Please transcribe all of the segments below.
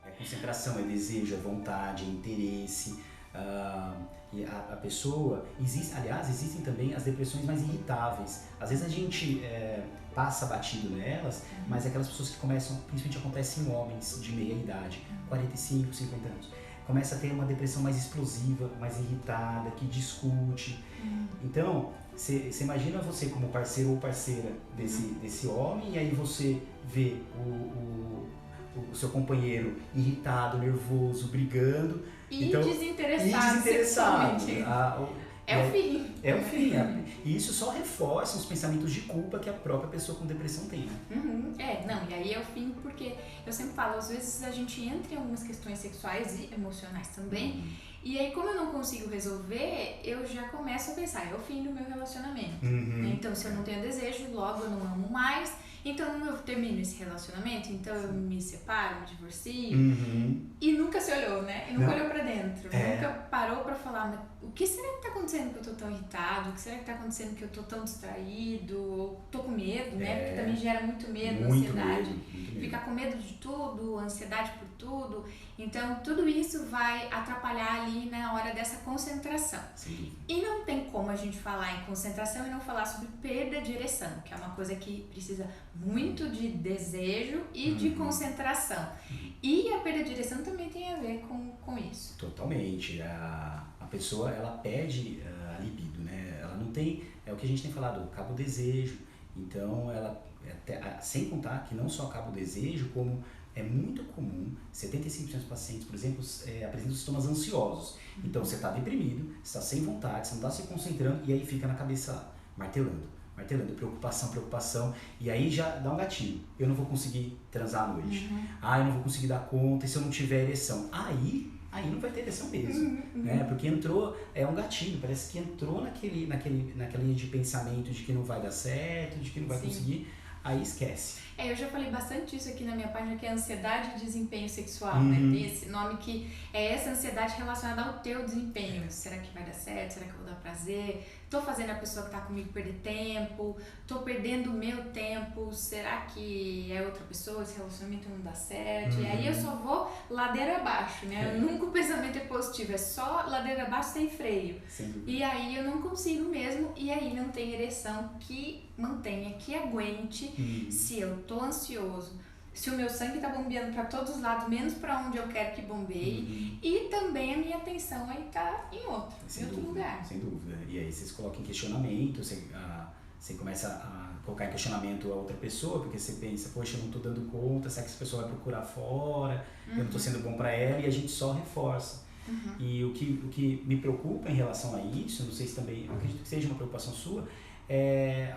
É concentração, é desejo, é vontade, é interesse. E a pessoa, aliás, existem também as depressões mais irritáveis. Às vezes a gente passa batido nelas, mas é aquelas pessoas que começam, principalmente acontece em homens de meia idade, 45, 50 anos, começa a ter uma depressão mais explosiva, mais irritada, que discute. Então, você imagina você como parceiro ou parceira desse homem, e aí você vê o seu companheiro irritado, nervoso, brigando. E então, desinteressado sexualmente. É o fim. É o fim. E isso só reforça os pensamentos de culpa que a própria pessoa com depressão tem, né? E aí é o fim porque eu sempre falo, às vezes a gente entra em algumas questões sexuais e emocionais também, e aí como eu não consigo resolver, eu já começo a pensar, é o fim do meu relacionamento. Então se eu não tenho desejo, logo eu não amo mais, então eu termino esse relacionamento, então eu me separo, me divorcio, e nunca se olhou, né? E nunca olhou pra dentro, nunca parou pra falar, mas o que será que tá acontecendo que eu tô tão irritado? O que será que tá acontecendo que eu tô tão distraído? Ou tô com medo, né? Porque também gera muito medo, ansiedade. Medo. Ficar com medo de tudo, ansiedade por tudo. Então, tudo isso vai atrapalhar ali na hora dessa concentração. Sim. E não tem como a gente falar em concentração e não falar sobre perda de ereção, que é uma coisa que precisa muito de desejo e de concentração. E a perda de ereção também tem a ver com isso. Totalmente. A pessoa, ela perde a libido, né? Ela não tem, é o que a gente tem falado, acaba o desejo. Então, ela, sem contar que não só acaba o desejo, como é muito comum, 75% dos pacientes, por exemplo, apresentam sintomas ansiosos. Então, você está deprimido, você está sem vontade, você não está se concentrando, e aí fica na cabeça lá, martelando, preocupação, e aí já dá um gatilho. Eu não vou conseguir transar à noite. Eu não vou conseguir dar conta, e se eu não tiver ereção? Aí não vai ter ereção mesmo, né? Porque entrou, é um gatilho, parece que entrou naquela linha de pensamento de que não vai dar certo, de que não vai conseguir, aí esquece. Eu já falei bastante disso aqui na minha página, que é ansiedade de desempenho sexual, né? Tem esse nome que é essa ansiedade relacionada ao teu desempenho. Será que vai dar certo? Será que eu vou dar prazer? Tô fazendo a pessoa que tá comigo perder tempo? Tô perdendo o meu tempo? Será que é outra pessoa? Esse relacionamento não dá certo? E aí eu só vou ladeira abaixo, né? Nunca o pensamento é positivo, é só ladeira abaixo sem freio. E aí eu não consigo mesmo, e aí não tem ereção que mantenha, que aguente se eu tô ansioso, se o meu sangue tá bombeando para todos os lados, menos para onde eu quero que bombeie, e também a minha atenção aí tá em outro lugar. Sem dúvida. E aí vocês colocam em questionamento, você começa a colocar em questionamento a outra pessoa, porque você pensa, poxa, eu não tô dando conta, será que essa pessoa vai procurar fora, eu não tô sendo bom para ela, e a gente só reforça. E o que me preocupa em relação a isso, não sei se também, eu acredito que seja uma preocupação sua,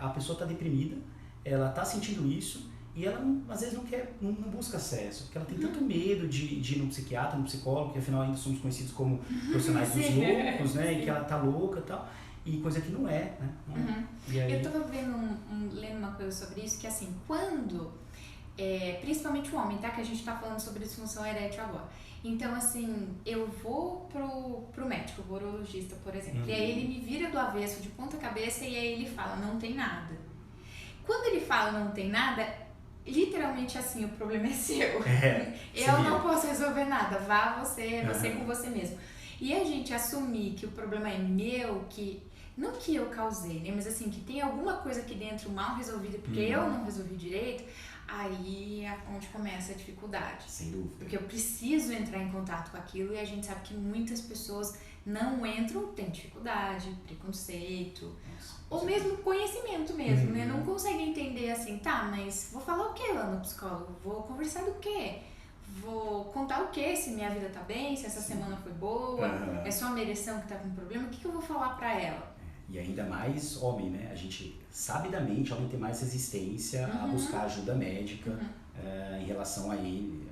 a pessoa tá deprimida, ela tá sentindo isso, e ela às vezes não busca acesso, porque ela tem tanto medo de ir no psiquiatra, no psicólogo, porque afinal ainda somos conhecidos como profissionais dos loucos, né? E que ela tá louca e tal, e coisa que não é, né? E aí... Eu tava lendo uma coisa sobre isso, que assim, quando, principalmente o homem, tá? Que a gente tá falando sobre disfunção erétil agora. Então, assim, eu vou pro médico, o urologista, por exemplo, e aí ele me vira do avesso, de ponta cabeça, e aí ele fala, não tem nada. Quando ele fala não tem nada, literalmente assim, o problema é seu. Eu não posso resolver nada, vá você com você mesmo. E a gente assumir que o problema é meu, que não que eu causei, né, mas assim, que tem alguma coisa aqui dentro mal resolvida porque eu não resolvi direito, aí é onde começa a dificuldade. Sem dúvida. Porque eu preciso entrar em contato com aquilo, e a gente sabe que muitas pessoas não entram, tem dificuldade, preconceito, ou mesmo conhecimento mesmo, né? Não conseguem entender assim, tá, mas vou falar o que lá no psicólogo? Vou conversar do quê? Vou contar o que? Se minha vida tá bem, se essa semana foi boa, é só uma ereção que tá com problema, o que eu vou falar pra ela? E ainda mais homem, né? A gente, sabidamente, homem tem mais resistência a buscar ajuda médica em relação a N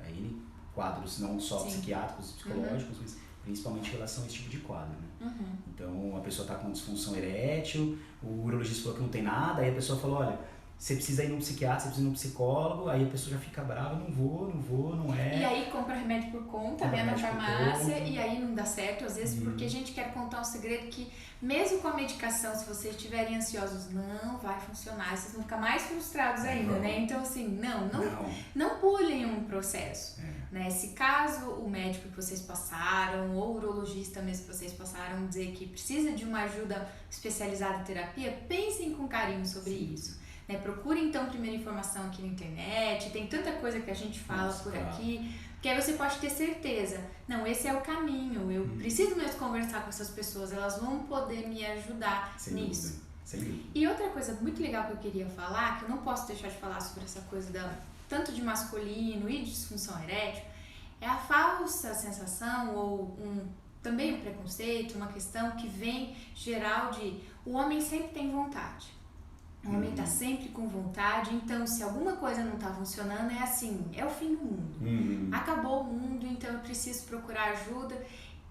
quadros, não só psiquiátricos e psicológicos, mas principalmente em relação a esse tipo de quadro, né? Então, a pessoa está com disfunção erétil, o urologista falou que não tem nada, aí a pessoa falou, olha, você precisa ir num psiquiatra, você precisa ir num psicólogo, aí a pessoa já fica brava, não vou, não é. E aí compra remédio por conta, né, na farmácia, e aí não dá certo, às vezes, porque a gente quer contar um segredo que, mesmo com a medicação, se vocês estiverem ansiosos, não vai funcionar, vocês vão ficar mais frustrados ainda, né? Então, assim, não pulem um processo, né? Se caso o médico que vocês passaram, ou o urologista mesmo que vocês passaram, dizer que precisa de uma ajuda especializada em terapia, pensem com carinho sobre isso. Né, procure então primeiro informação aqui na internet, tem tanta coisa que a gente fala por aqui, que aí você pode ter certeza, não, esse é o caminho, eu preciso mesmo conversar com essas pessoas, elas vão poder me ajudar nisso. Sem dúvida. E outra coisa muito legal que eu queria falar, que eu não posso deixar de falar sobre essa coisa tanto de masculino e de disfunção erétil, é a falsa sensação ou também um preconceito, uma questão que vem geral de o homem sempre tem vontade. O homem tá sempre com vontade, então se alguma coisa não tá funcionando, é assim, é o fim do mundo. Acabou o mundo, então eu preciso procurar ajuda.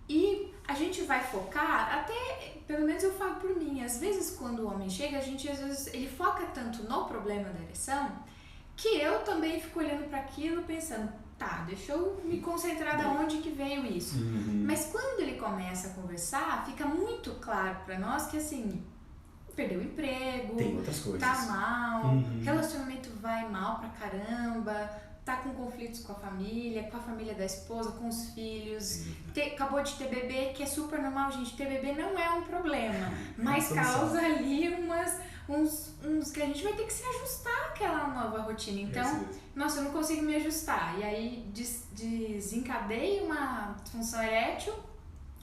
E a gente vai focar, até, pelo menos eu falo por mim, às vezes quando o homem chega, às vezes, ele foca tanto no problema da ereção, que eu também fico olhando para aquilo pensando, tá, deixa eu me concentrar da onde que veio isso. Mas quando ele começa a conversar, fica muito claro para nós que assim, perdeu o emprego, tem outras coisas, tá mal, relacionamento vai mal pra caramba, tá com conflitos com a família da esposa, com os filhos, acabou de ter bebê, que é super normal, gente, ter bebê não é um problema, mas causa ali uns que a gente vai ter que se ajustar àquela nova rotina, então, nossa, eu não consigo me ajustar, e aí desencadeia uma disfunção erétil.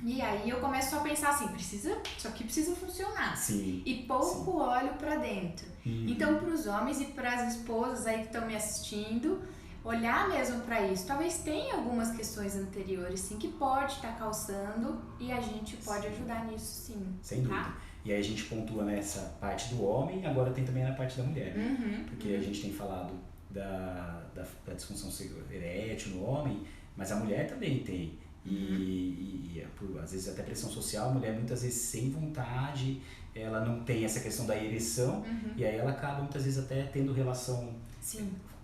E aí eu começo só a pensar assim, isso aqui precisa funcionar. E pouco olho pra dentro. Então, pros homens e pras esposas aí que estão me assistindo, olhar mesmo pra isso. Talvez tenha algumas questões anteriores, sim, que pode estar causando e a gente pode ajudar nisso, sim. Sem dúvida. Tá? E aí a gente pontua nessa parte do homem e agora tem também na parte da mulher. Porque a gente tem falado da disfunção erétil no homem, mas a mulher também tem. E às vezes até pressão social, a mulher muitas vezes sem vontade, ela não tem essa questão da ereção, e aí ela acaba muitas vezes até tendo relação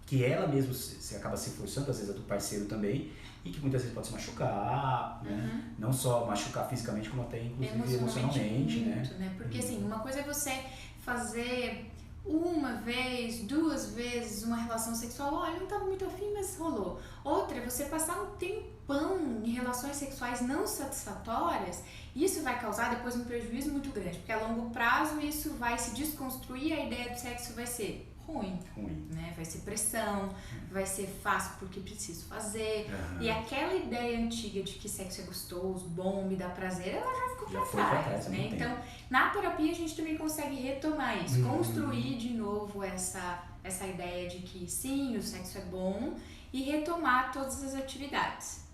que ela mesma se acaba se forçando, às vezes a do parceiro também, e que muitas vezes pode se machucar, né? Não só machucar fisicamente, como até inclusive emocionalmente, muito, né? Porque assim, uma coisa é você fazer uma vez, 2 vezes uma relação sexual, olha, não estava muito afim, mas rolou. Outra é você passar um tempão em relações sexuais não satisfatórias, e isso vai causar depois um prejuízo muito grande, porque a longo prazo isso vai se desconstruir, a ideia do sexo vai ser ruim. Né? Vai ser pressão, vai ser fácil porque preciso fazer, e aquela ideia antiga de que sexo é gostoso, bom, me dá prazer, ela já ficou pra trás, né? Então, na terapia a gente também consegue retomar isso, construir de novo essa ideia de que sim, o sexo é bom e retomar todas as atividades.